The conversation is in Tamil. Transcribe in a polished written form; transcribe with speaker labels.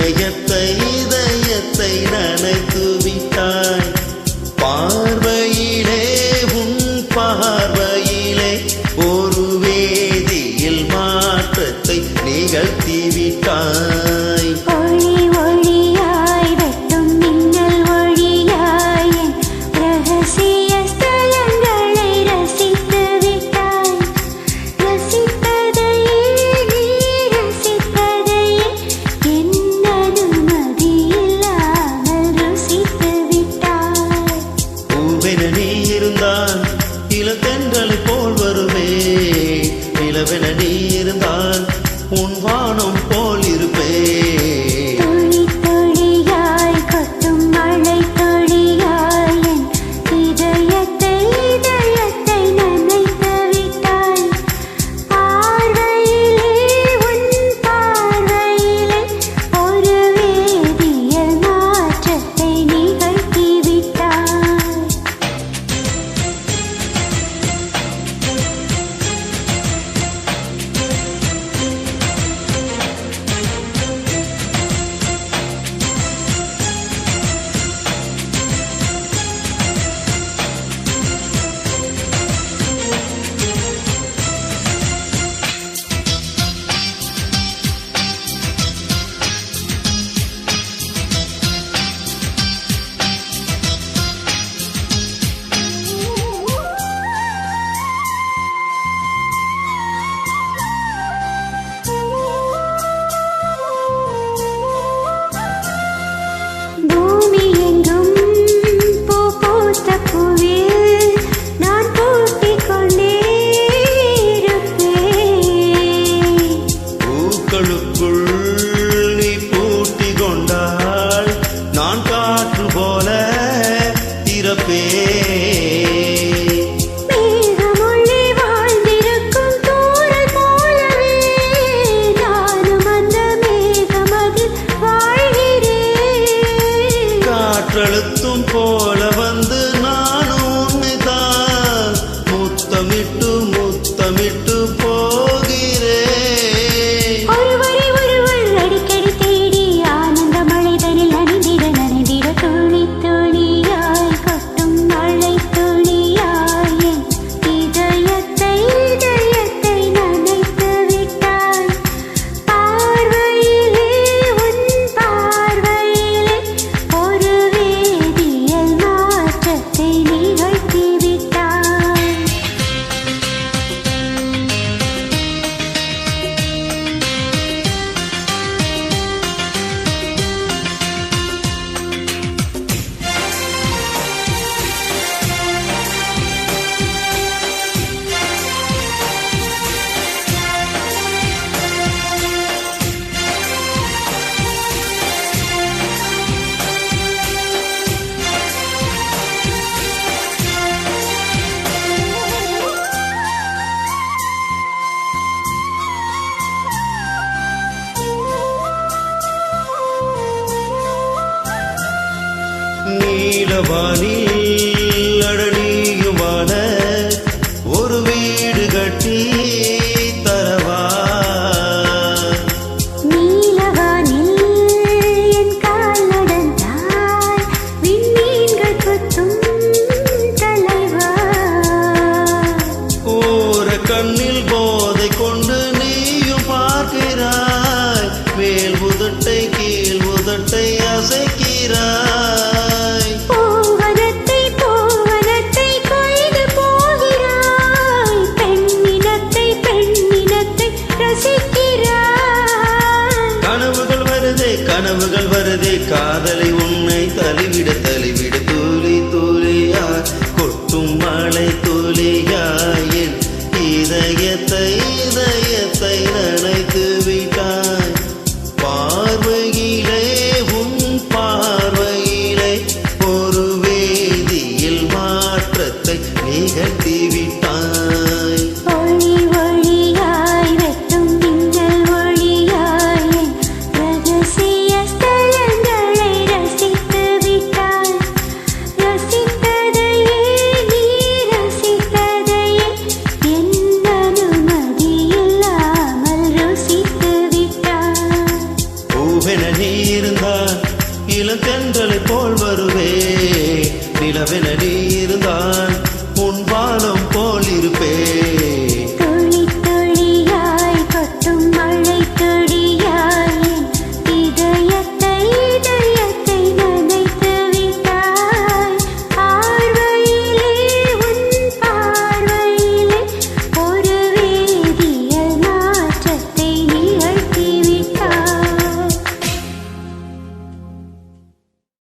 Speaker 1: இதயத்தை நனைத்து விட்டாய். பார்வையிலே உன் பார்வையிலே ஒரு வேதியில் மாற்றத்தை நிகழ்த்தி விட்டாய்.
Speaker 2: ஒளி ஒளியாய் வெட்டும் மின்னல் ஒளியாய் என் ரகசிய ஸ்தலங்களை ரசித்து விட்டாய். ரசித்ததையே நீ ரசித்ததையே என் அனுமதி இல்லாமல் ருசித்து விட்டாய்.
Speaker 1: பூவென நீ இருந்தால் இளத்தென்றலை போல் வருவே. நிலவென நீ இருந்தால் உன் வானம் போல் இருப்பே.
Speaker 2: துளி துளியாய் கொட்டும் மழை துளியாய் என் இதயத்தை நனைத்து விட்டாய். பார்வையிலே உன் பார்வையிலே ஒரு வேதியியல் மாற்றத்தை நிகழ்த்தி விட்டாய். பூமி எங்கும் பூ பூத்த பூவில் நான் பூட்டிக் கொண்டே இருப்பேன்.
Speaker 1: பூக்களுக்குள் நீ பூட்டி கொண்டால் நான் காற்று போல திறப்பே.
Speaker 2: மேகமுள்ளே வாழ்ந்திருக்கும் தூறல் போலவே நானும் அந்த மேகமதில் வாழ்கிறேன்.
Speaker 1: காற்றழுத்தும் போல வந்து நானும் உன்னைத்தான் முத்தமிட்டு முத்தமிட்டு போகிறேன்.
Speaker 2: ஒருவரை ஒருவர் அடிக்கடி தேடி ஆனந்த மழைதனில் நனைந்திட துளி துளியாய் கொட்டும் மழை துளியாய் என் இதயத்தை நனைத்து விட்டாய். பார்வையிலே உன் பார்வையிலே ஒரு வேதியியல் மாற்றத்தை நிகழ்த்தி விட்டாய்.
Speaker 1: நீலவானில் அடனியுமான ஒரு வீடு கட்டி தரவா.
Speaker 2: நீலவானில் என் கால் நடந்தாய் விண்மீன்கள் கொத்தும் தலைவா.
Speaker 1: ஓர கண்ணில் போதை கொண்டு நீயும் பார்க்கிறாய். மேல் உதட்டை கீழ் உதட்டை அசைக்கிறாய்.
Speaker 2: பூவனத்தை கொய்து போகிறாய். பெண்ணினத்தை ரசிக்கிறாய்.
Speaker 1: கனவுகள் வருதே காதலை உன்னை தழுவிட துளி துளியாய் கொட்டும் மழை துளியாய் என் இதயத்தை நனைத்து விட்டாய். பார்வையிலே உன் பார்வையிலே ஒரு வேதியியல் மாற்றத்தை நிகழ்த்தி விட்டாய்.
Speaker 2: ஒளி ஒளியாய் வெட்டும் மின்னல் ஒளியாய் என் ரகசிய ஸ்தலங்களை ரசித்து விட்டாய். ரசித்ததையே நீ ரசித்ததையே என் அனுமதி
Speaker 1: பூவென நீ இருந்தால் இளந்தென்றலை போல் வருவே, நிலவென நீ இருந்தால் உன் பாலம் போல் இருப்பே.